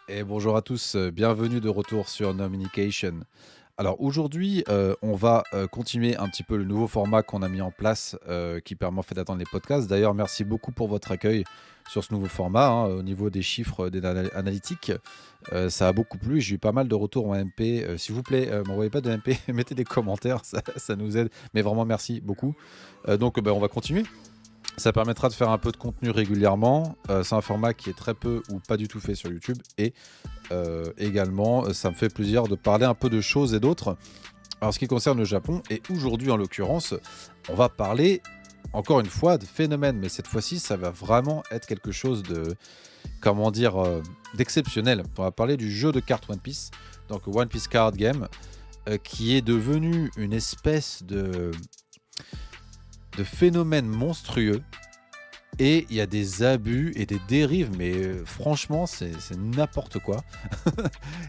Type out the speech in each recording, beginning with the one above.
Et bonjour à tous, bienvenue de retour sur Nominication. Alors aujourd'hui, on va, continuer un petit peu le nouveau format qu'on a mis en place, qui permet en fait d'attendre les podcasts. D'ailleurs, merci beaucoup pour votre accueil sur ce nouveau format, hein, au niveau des chiffres, des analytiques. Ça a beaucoup plu, j'ai eu pas mal de retours en MP. S'il vous plaît, m'envoyez pas de MP, mettez des commentaires, ça nous aide. Mais vraiment merci beaucoup. Donc, on va continuer. Ça permettra de faire un peu de contenu régulièrement. C'est un format qui est très peu ou pas du tout fait sur YouTube et également, ça me fait plaisir de parler un peu de choses et d'autres. Alors, ce qui concerne le Japon, et aujourd'hui en l'occurrence, on va parler encore une fois de phénomènes, mais cette fois-ci, ça va vraiment être quelque chose de, comment dire, d'exceptionnel. On va parler du jeu de cartes One Piece, donc One Piece Card Game, qui est devenu une espèce de phénomène monstrueux. Et il y a des abus et des dérives, mais franchement, c'est n'importe quoi.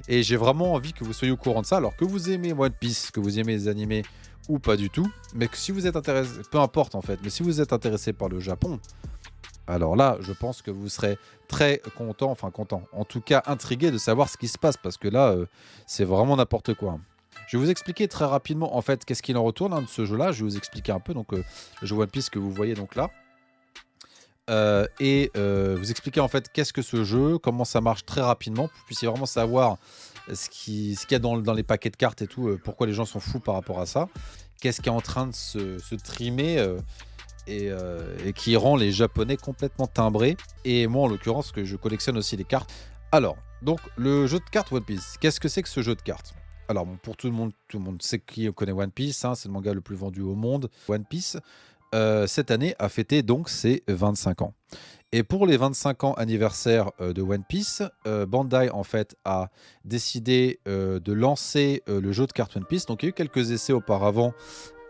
Et j'ai vraiment envie que vous soyez au courant de ça. Alors que vous aimez One Piece, que vous aimez les animés ou pas du tout, mais que si vous êtes intéressé, peu importe en fait, mais si vous êtes intéressé par le Japon, alors là, je pense que vous serez très content, enfin content, en tout cas intrigué de savoir ce qui se passe, parce que là, c'est vraiment n'importe quoi, hein. Je vais vous expliquer très rapidement en fait qu'est-ce qu'il en retourne, hein, de ce jeu-là. Je vais vous expliquer un peu donc le jeu One Piece que vous voyez donc là. Vous expliquer en fait qu'est-ce que ce jeu, comment ça marche très rapidement, pour que vous puissiez vraiment savoir ce qu'il y a dans les paquets de cartes et tout, pourquoi les gens sont fous par rapport à ça. Qu'est-ce qui est en train de se trimer et qui rend les Japonais complètement timbrés. Et moi, en l'occurrence, que je collectionne aussi les cartes. Alors, donc, le jeu de cartes One Piece, qu'est-ce que c'est que ce jeu de cartes? Alors, bon, pour tout le monde sait qui connaît One Piece, hein, c'est le manga le plus vendu au monde. One Piece, cette année, a fêté donc ses 25 ans. Et pour les 25 ans anniversaire de One Piece, Bandai en fait a décidé de lancer le jeu de cartes One Piece. Donc il y a eu quelques essais auparavant.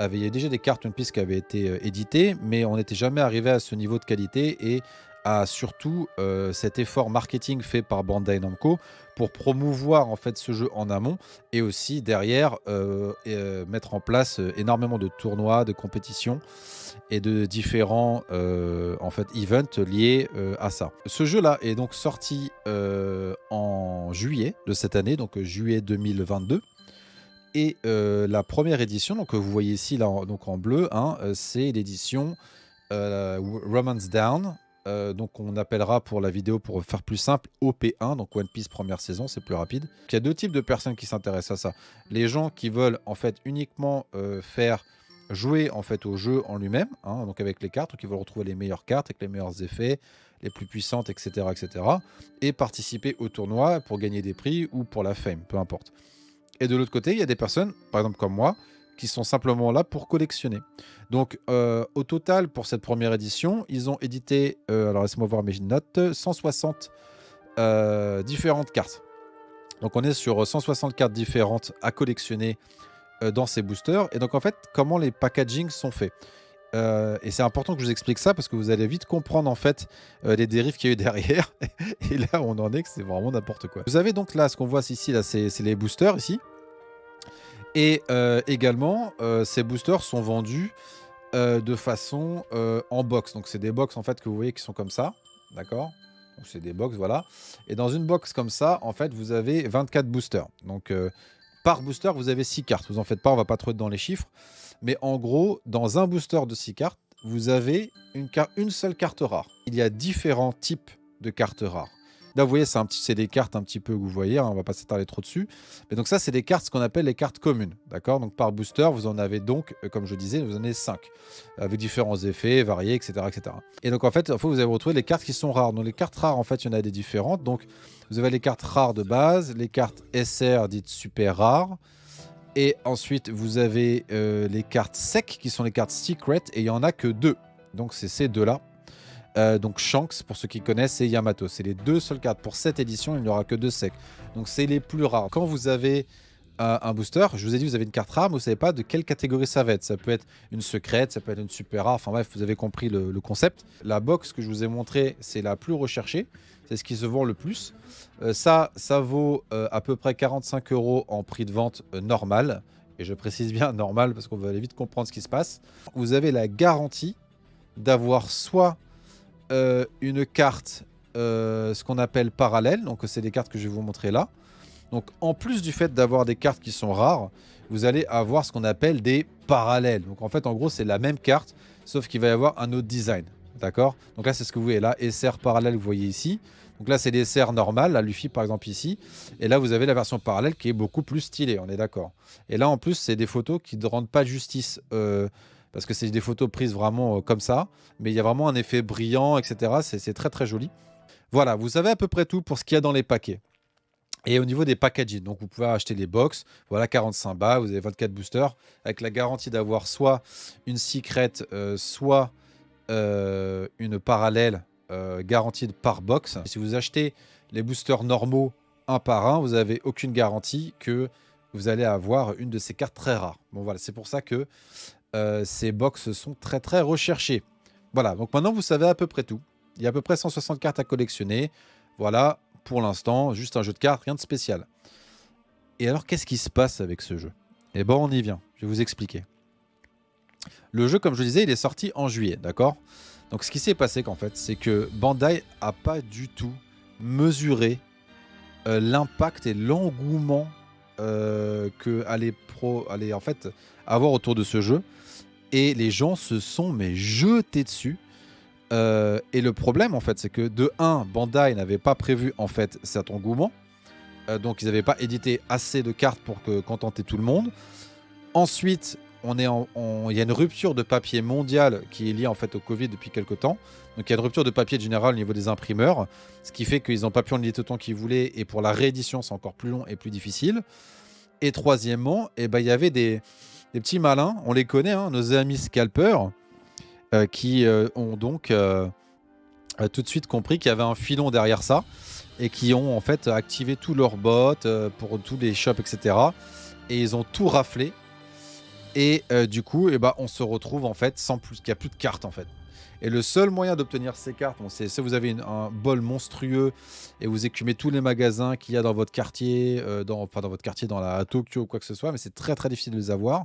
Il y a déjà des cartes One Piece qui avaient été éditées, mais on n'était jamais arrivé à ce niveau de qualité et à surtout cet effort marketing fait par Bandai Namco pour promouvoir en fait ce jeu en amont et aussi derrière mettre en place énormément de tournois, de compétitions et de différents en fait events liés à ça. Ce jeu-là est donc sorti en juillet de cette année, donc juillet 2022. Et la première édition, donc que vous voyez ici là, donc en bleu, hein, c'est l'édition Romance Down. Donc on appellera pour la vidéo, pour faire plus simple, OP1, donc One Piece première saison, c'est plus rapide. Il y a deux types de personnes qui s'intéressent à ça. Les gens qui veulent en fait uniquement faire jouer en fait au jeu en lui-même, hein, donc avec les cartes, qui veulent retrouver les meilleures cartes avec les meilleurs effets, les plus puissantes, etc., etc., et participer au tournoi pour gagner des prix ou pour la fame, peu importe. Et de l'autre côté, il y a des personnes, par exemple comme moi, qui sont simplement là pour collectionner. Donc, au total, pour cette première édition, ils ont édité, alors laissez-moi voir mes notes, 160 différentes cartes. Donc, on est sur 160 cartes différentes à collectionner dans ces boosters. Et donc, en fait, comment les packagings sont faits. Et c'est important que je vous explique ça parce que vous allez vite comprendre en fait les dérives qu'il y a eu derrière. Et là, on en est que c'est vraiment n'importe quoi. Vous avez donc là, ce qu'on voit ici, là, c'est les boosters ici. Et également, ces boosters sont vendus de façon en box. Donc, c'est des box en fait que vous voyez qui sont comme ça, d'accord? Donc, c'est des box, voilà. Et dans une box comme ça, en fait, vous avez 24 boosters. Donc, par booster, vous avez 6 cartes. Vous en faites pas, on va pas trop être dans les chiffres. Mais en gros, dans un booster de 6 cartes, vous avez une seule carte rare. Il y a différents types de cartes rares. Là, vous voyez, c'est des cartes un petit peu que vous voyez, hein, on va pas s'attarder trop dessus. Mais donc ça, c'est des cartes, ce qu'on appelle les cartes communes. D'accord? Donc par booster, vous en avez donc, comme je disais, vous en avez 5. Avec différents effets, variés, etc., etc. Et donc en fait, il faut que vous avez retrouvé les cartes qui sont rares. Donc les cartes rares, en fait, il y en a des différentes. Donc vous avez les cartes rares de base, les cartes SR dites super rares. Et ensuite, vous avez les cartes sec qui sont les cartes secret. Et il n'y en a que deux. Donc c'est ces deux-là. Donc Shanks, pour ceux qui connaissent, et Yamato. C'est les deux seules cartes. Pour cette édition, il n'y aura que deux secs. Donc c'est les plus rares. Quand vous avez un booster, je vous ai dit, vous avez une carte rare, mais vous ne savez pas de quelle catégorie ça va être. Ça peut être une secrète, ça peut être une super rare. Enfin bref, vous avez compris le concept. La box que je vous ai montrée, c'est la plus recherchée. C'est ce qui se vend le plus. Ça vaut à peu près 45 € en prix de vente normal. Et je précise bien normal parce qu'on va aller vite comprendre ce qui se passe. Vous avez la garantie d'avoir soit une carte ce qu'on appelle parallèles. Donc c'est des cartes que je vais vous montrer là. Donc en plus du fait d'avoir des cartes qui sont rares, vous allez avoir ce qu'on appelle des parallèles. Donc en fait, en gros, c'est la même carte, sauf qu'il va y avoir un autre design. D'accord? Donc là, c'est ce que vous voyez là, SR parallèle, vous voyez ici. Donc là, c'est des SR normales, la Luffy par exemple ici. Et là, vous avez la version parallèle qui est beaucoup plus stylée, on est d'accord. Et là, en plus, c'est des photos qui ne rendent pas justice. Parce que c'est des photos prises vraiment comme ça. Mais il y a vraiment un effet brillant, etc. C'est très très joli. Voilà, vous savez à peu près tout pour ce qu'il y a dans les paquets. Et au niveau des packaging, donc vous pouvez acheter les box, voilà 45 balles, vous avez 24 boosters, avec la garantie d'avoir soit une secret, soit une parallèle garantie par box. Et si vous achetez les boosters normaux un par un, vous n'avez aucune garantie que vous allez avoir une de ces cartes très rares. Bon voilà, c'est pour ça que ces box sont très très recherchées. Voilà, donc maintenant vous savez à peu près tout. Il y a à peu près 160 cartes à collectionner. Voilà, pour l'instant, juste un jeu de cartes, rien de spécial. Et alors, qu'est-ce qui se passe avec ce jeu? Eh ben, on y vient. Je vais vous expliquer. Le jeu, comme je le disais, il est sorti en juillet, d'accord? Donc, ce qui s'est passé, qu'en fait, c'est que Bandai a pas du tout mesuré l'impact et l'engouement que allait en fait avoir autour de ce jeu. Et les gens se sont mais jetés dessus. Et le problème, en fait, c'est que de 1, Bandai n'avait pas prévu en fait cet engouement. Donc, ils n'avaient pas édité assez de cartes pour contenter tout le monde. Ensuite, il y a une rupture de papier mondiale qui est liée en fait au Covid depuis quelques temps. Donc, il y a une rupture de papier général au niveau des imprimeurs, ce qui fait qu'ils n'ont pas pu en éditer autant qu'ils voulaient. Et pour la réédition, c'est encore plus long et plus difficile. Et troisièmement, il y avait des petits malins, on les connaît, hein, nos amis scalpers, qui ont donc tout de suite compris qu'il y avait un filon derrière ça et qui ont en fait activé tous leurs bots pour tous les shops, etc. Et ils ont tout raflé. Et du coup, on se retrouve en fait sans plus, qu'il n'y a plus de cartes en fait. Et le seul moyen d'obtenir ces cartes, c'est si vous avez un bol monstrueux et vous écumez tous les magasins qu'il y a dans votre quartier, dans votre quartier, à Tokyo ou quoi que ce soit, mais c'est très très difficile de les avoir,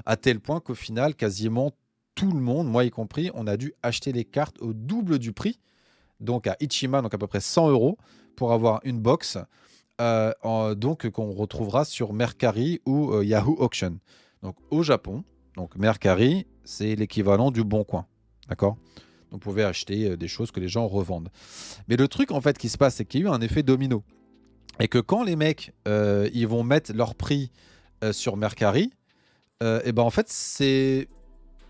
à tel point qu'au final, quasiment tout le monde, moi y compris, on a dû acheter les cartes au double du prix, donc à Ichima, donc à peu près 100 € pour avoir une box, donc qu'on retrouvera sur Mercari ou Yahoo Auction. Donc au Japon, donc Mercari, c'est l'équivalent du Bon Coin, d'accord? Donc, vous pouvez acheter des choses que les gens revendent. Mais le truc en fait qui se passe, c'est qu'il y a eu un effet domino. Et que quand les mecs, ils vont mettre leur prix sur Mercari, en fait,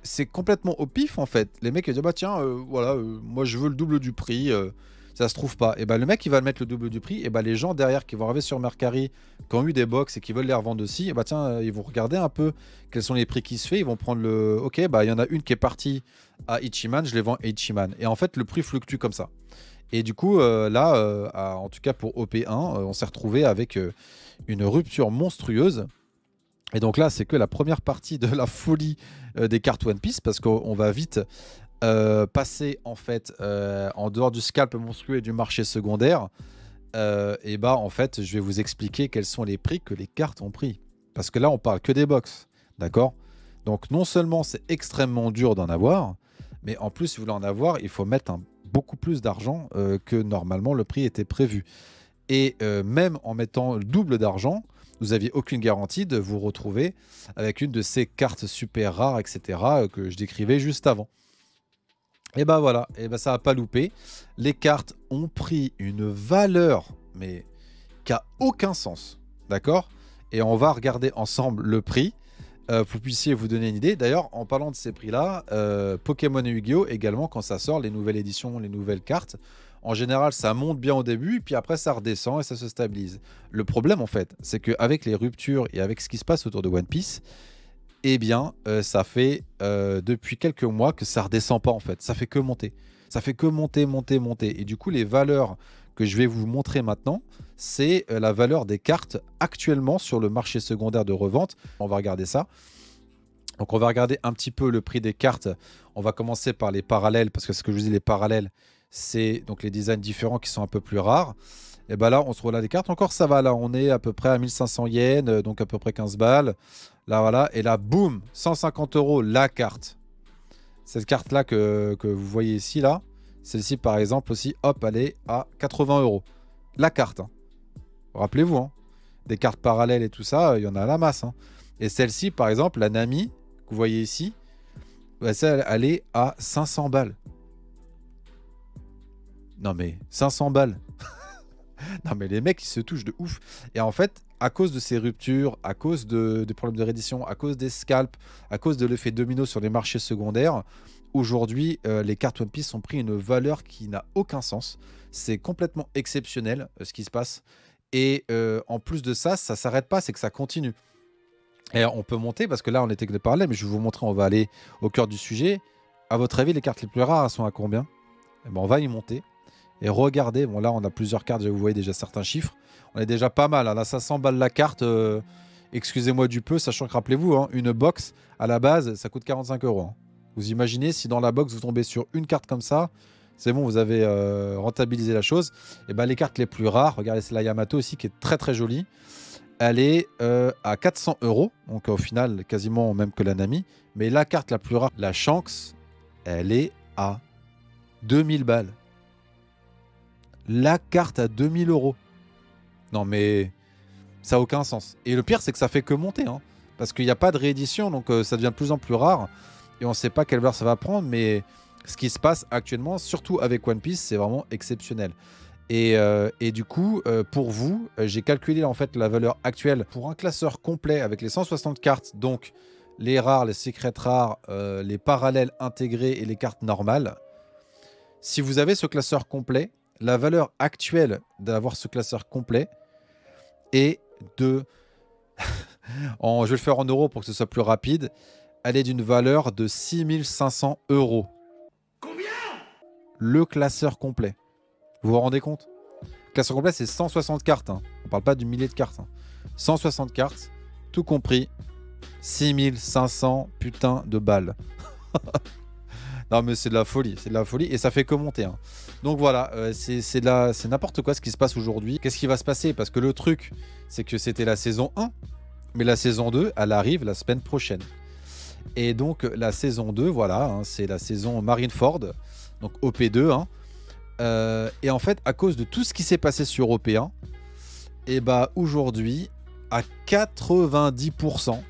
c'est complètement au pif en fait. Les mecs ils disent bah tiens voilà moi je veux le double du prix, ça se trouve pas. Et le mec il va le mettre le double du prix, et les gens derrière qui vont arriver sur Mercari, qui ont eu des box et qui veulent les revendre aussi, et tiens ils vont regarder un peu quels sont les prix qui se fait, ils vont prendre le ok il y en a une qui est partie à Ichiman, je les vends à Ichiman, et en fait le prix fluctue comme ça. Et du coup là en tout cas pour OP1 on s'est retrouvé avec une rupture monstrueuse. Et donc là, c'est que la première partie de la folie des cartes One Piece, parce qu'on va vite passer en fait en dehors du scalp monstrueux et du marché secondaire. En fait, je vais vous expliquer quels sont les prix que les cartes ont pris. Parce que là, on parle que des box, d'accord? Donc non seulement c'est extrêmement dur d'en avoir, mais en plus, si vous voulez en avoir, il faut mettre beaucoup plus d'argent que normalement le prix était prévu. Et même en mettant le double d'argent, vous n'aviez aucune garantie de vous retrouver avec une de ces cartes super rares, etc., que je décrivais juste avant. Et voilà, et ça n'a pas loupé. Les cartes ont pris une valeur, mais qui n'a aucun sens, d'accord? Et on va regarder ensemble le prix, pour que vous puissiez vous donner une idée. D'ailleurs, en parlant de ces prix-là, Pokémon et Yu-Gi-Oh! Également, quand ça sort, les nouvelles éditions, les nouvelles cartes, en général, ça monte bien au début, puis après, ça redescend et ça se stabilise. Le problème, en fait, c'est qu'avec les ruptures et avec ce qui se passe autour de One Piece, ça fait depuis quelques mois que ça redescend pas, en fait. Ça fait que monter. Ça fait que monter, monter, monter. Et du coup, les valeurs que je vais vous montrer maintenant, c'est la valeur des cartes actuellement sur le marché secondaire de revente. On va regarder ça. Donc, on va regarder un petit peu le prix des cartes. On va commencer par les parallèles, parce que ce que je vous dis, les parallèles, c'est donc les designs différents qui sont un peu plus rares. Et là, on se trouve là des cartes. Encore, ça va. Là, on est à peu près à 1500 yens, donc à peu près 15 balles. Là, voilà. Et là, boum, 150 € la carte. Cette carte-là que vous voyez ici, là, Celle-ci, par exemple, aussi, hop, elle est à 80 euros. La carte, hein. Rappelez-vous, hein, des cartes parallèles et tout ça, il y en a à la masse, hein. Et celle-ci, par exemple, la Nami, que vous voyez ici, bah, ça, elle est à 500 balles. Non mais 500 balles. Non mais les mecs, ils se touchent de ouf. Et en fait, à cause de ces ruptures, à cause des problèmes de réédition, à cause des scalps, à cause de l'effet domino sur les marchés secondaires, aujourd'hui, les cartes One Piece ont pris une valeur qui n'a aucun sens. C'est complètement exceptionnel ce qui se passe. Et en plus de ça, ça s'arrête pas, c'est que ça continue. Et on peut monter, parce que là, on était que de parler, mais je vais vous montrer, on va aller au cœur du sujet. À votre avis, les cartes les plus rares, elles sont à combien? Eh ben, on va y monter. Et regardez, bon là, on a plusieurs cartes, vous voyez déjà certains chiffres. On est déjà pas mal, hein. Là, 500 balles la carte, excusez-moi du peu, sachant que, rappelez-vous, hein, une box, à la base, ça coûte 45 euros. Hein. Vous imaginez, si dans la box, vous tombez sur une carte comme ça, c'est bon, vous avez rentabilisé la chose. Et ben, les cartes les plus rares, regardez, c'est la Yamato aussi, qui est très très jolie. Elle est à 400 euros, donc au final quasiment même que la Nami. Mais la carte la plus rare, la Shanks, elle est à 2000 balles. La carte à 2000 euros. Non mais ça n'a aucun sens. Et le pire, c'est que ça fait que monter. Hein, parce qu'il n'y a pas de réédition, donc ça devient de plus en plus rare. Et on ne sait pas quelle valeur ça va prendre, mais ce qui se passe actuellement, surtout avec One Piece, c'est vraiment exceptionnel. Et du coup, pour vous, j'ai calculé en fait la valeur actuelle pour un classeur complet avec les 160 cartes, donc les rares, les secrets rares, les parallèles intégrés et les cartes normales. Si vous avez ce classeur complet, la valeur actuelle d'avoir ce classeur complet est de... je vais le faire en euros pour que ce soit plus rapide. Elle est d'une valeur de 6500 euros. Combien? Le classeur complet. Vous vous rendez compte? Le classeur complet, c'est 160 cartes. Hein. On parle pas du millier de cartes. Hein. 160 cartes, tout compris. 6500 putain de balles. Non, mais c'est de la folie. C'est de la folie. Et ça fait que monter. Hein. Donc voilà, c'est n'importe quoi ce qui se passe aujourd'hui. Qu'est-ce qui va se passer? Parce que le truc, c'est que c'était la saison 1. Mais la saison 2, elle arrive la semaine prochaine. Et donc, la saison 2, voilà, hein, c'est la saison Marineford. Donc, OP2, hein. Et en fait, à cause de tout ce qui s'est passé sur OP1, et bah aujourd'hui, à 90%,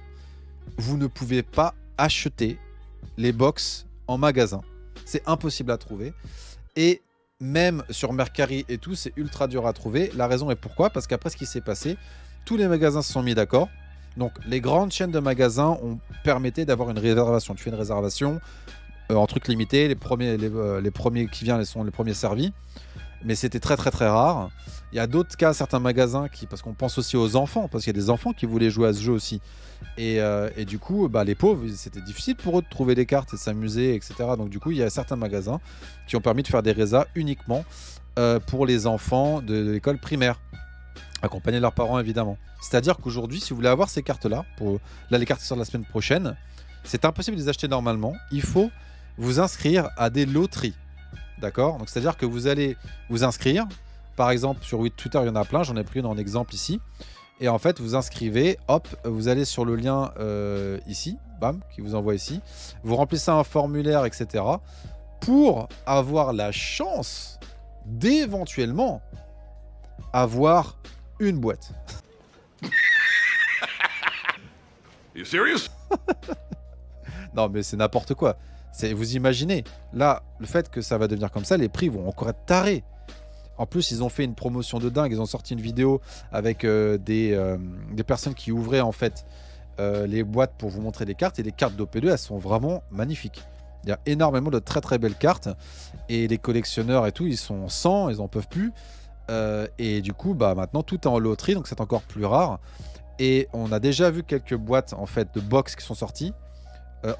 vous ne pouvez pas acheter les box en magasin. C'est impossible à trouver. Et même sur Mercari et tout, c'est ultra dur à trouver. La raison est pourquoi? Parce qu'après ce qui s'est passé, tous les magasins se sont mis d'accord. Donc les grandes chaînes de magasins ont permis d'avoir une réservation. Tu fais une réservation en truc limité, les premiers qui viennent sont les premiers servis. Mais c'était très très très rare. Il y a d'autres cas, certains magasins parce qu'on pense aussi aux enfants, parce qu'il y a des enfants qui voulaient jouer à ce jeu aussi. Et du coup, bah, les pauvres, c'était difficile pour eux de trouver des cartes et de s'amuser, etc. Donc du coup, il y a certains magasins qui ont permis de faire des résas uniquement pour les enfants de l'école primaire, accompagnés de leurs parents évidemment. C'est-à-dire qu'aujourd'hui, si vous voulez avoir ces cartes-là, là les cartes qui sortent la semaine prochaine, c'est impossible de les acheter normalement. Il faut vous inscrire à des loteries. D'accord? Donc c'est-à-dire que vous allez vous inscrire. Par exemple, sur Twitter, il y en a plein. J'en ai pris une en exemple ici. Et en fait, vous inscrivez. Hop, vous allez sur le lien ici. Bam, qui vous envoie ici. Vous remplissez un formulaire, etc. Pour avoir la chance d'éventuellement avoir une boîte. You serious? Non, mais c'est n'importe quoi. Vous imaginez, là, le fait que ça va devenir comme ça, les prix vont encore être tarés. En plus, ils ont fait une promotion de dingue. Ils ont sorti une vidéo avec des personnes qui ouvraient en fait les boîtes pour vous montrer les cartes. Et les cartes d'OP2, elles sont vraiment magnifiques. Il y a énormément de très très belles cartes. Et les collectionneurs et tout, ils sont 100, ils en peuvent plus. Et du coup, bah, maintenant, tout est en loterie, donc c'est encore plus rare. Et on a déjà vu quelques boîtes en fait de box qui sont sorties.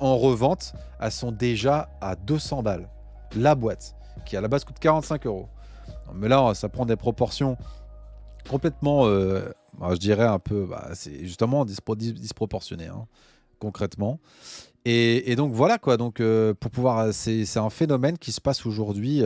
En revente, elles sont déjà à 200 balles. La boîte, qui à la base coûte 45 euros. Mais là, ça prend des proportions complètement, je dirais un peu, c'est justement disproportionné, hein, concrètement. Et donc voilà quoi. Donc pour pouvoir, c'est un phénomène qui se passe aujourd'hui,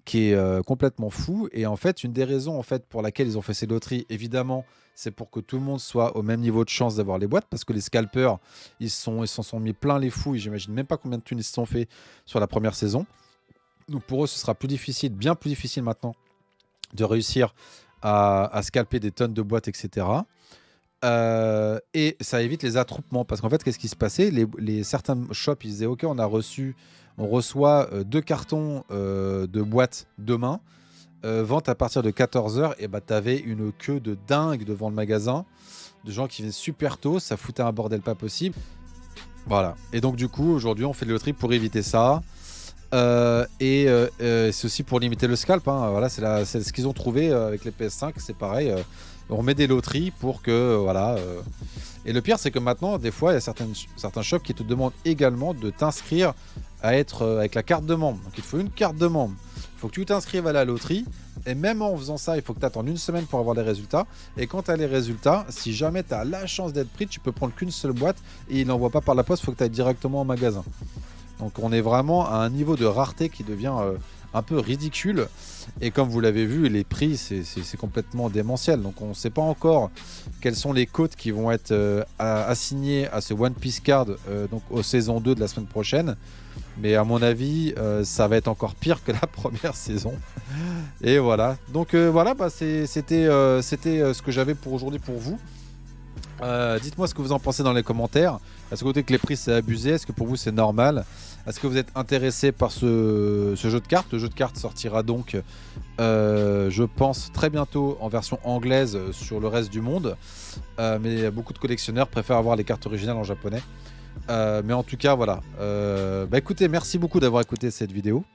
qui est complètement fou. Et en fait, une des raisons en fait pour laquelle ils ont fait ces loteries, évidemment, c'est pour que tout le monde soit au même niveau de chance d'avoir les boîtes, parce que les scalpers, ils s'en sont mis plein les fouilles. J'imagine même pas combien de thunes ils se sont fait sur la première saison. Donc pour eux, ce sera plus difficile, bien plus difficile maintenant, de réussir à scalper des tonnes de boîtes, etc. Et ça évite les attroupements. Parce qu'en fait, qu'est-ce qui se passait? Certains shops, ils disaient, OK, on reçoit 2 cartons de boîtes demain. Vente à partir de 14h. Et bah, t'avais une queue de dingue devant le magasin. De gens qui venaient super tôt. Ça foutait un bordel pas possible. Voilà. Et donc, du coup, aujourd'hui, on fait de loterie pour éviter ça. C'est aussi pour limiter le scalp, hein. Voilà, c'est ce qu'ils ont trouvé avec les PS5, c'est pareil. On met des loteries pour que voilà. Et le pire, c'est que maintenant, des fois, il y a certains shops qui te demandent également de t'inscrire à être avec la carte de membre. Donc il te faut une carte de membre. Il faut que tu t'inscrives à la loterie. Et même en faisant ça, il faut que tu attendes une semaine pour avoir les résultats. Et quand tu as les résultats, si jamais tu as la chance d'être pris, tu peux prendre qu'une seule boîte et il n'envoie pas par la poste, il faut que tu ailles directement au magasin. Donc on est vraiment à un niveau de rareté qui devient un peu ridicule. Et comme vous l'avez vu, les prix, c'est complètement démentiel. Donc on ne sait pas encore quelles sont les cotes qui vont être assignées à ce One Piece Card donc aux saisons 2 de la semaine prochaine. Mais à mon avis, ça va être encore pire que la première saison. Et voilà. Donc voilà, bah, c'était ce que j'avais pour aujourd'hui pour vous. Dites-moi ce que vous en pensez dans les commentaires. Est-ce que vous trouvez que les prix c'est abusé? Est-ce que pour vous c'est normal? Est-ce que vous êtes intéressé par ce jeu de cartes? Le jeu de cartes sortira donc, je pense, très bientôt en version anglaise sur le reste du monde. Mais beaucoup de collectionneurs préfèrent avoir les cartes originales en japonais. Mais en tout cas, voilà. Bah écoutez, merci beaucoup d'avoir écouté cette vidéo.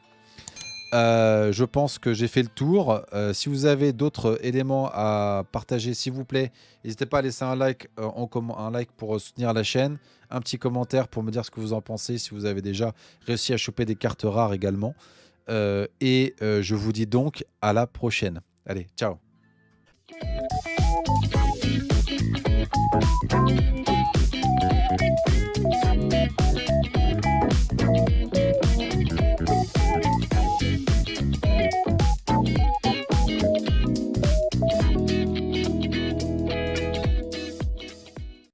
Je pense que j'ai fait le tour. Si vous avez d'autres éléments à partager, s'il vous plaît, n'hésitez pas à laisser un like, un like pour soutenir la chaîne, un petit commentaire pour me dire ce que vous en pensez, si vous avez déjà réussi à choper des cartes rares également. Je vous dis donc à la prochaine. Allez, ciao!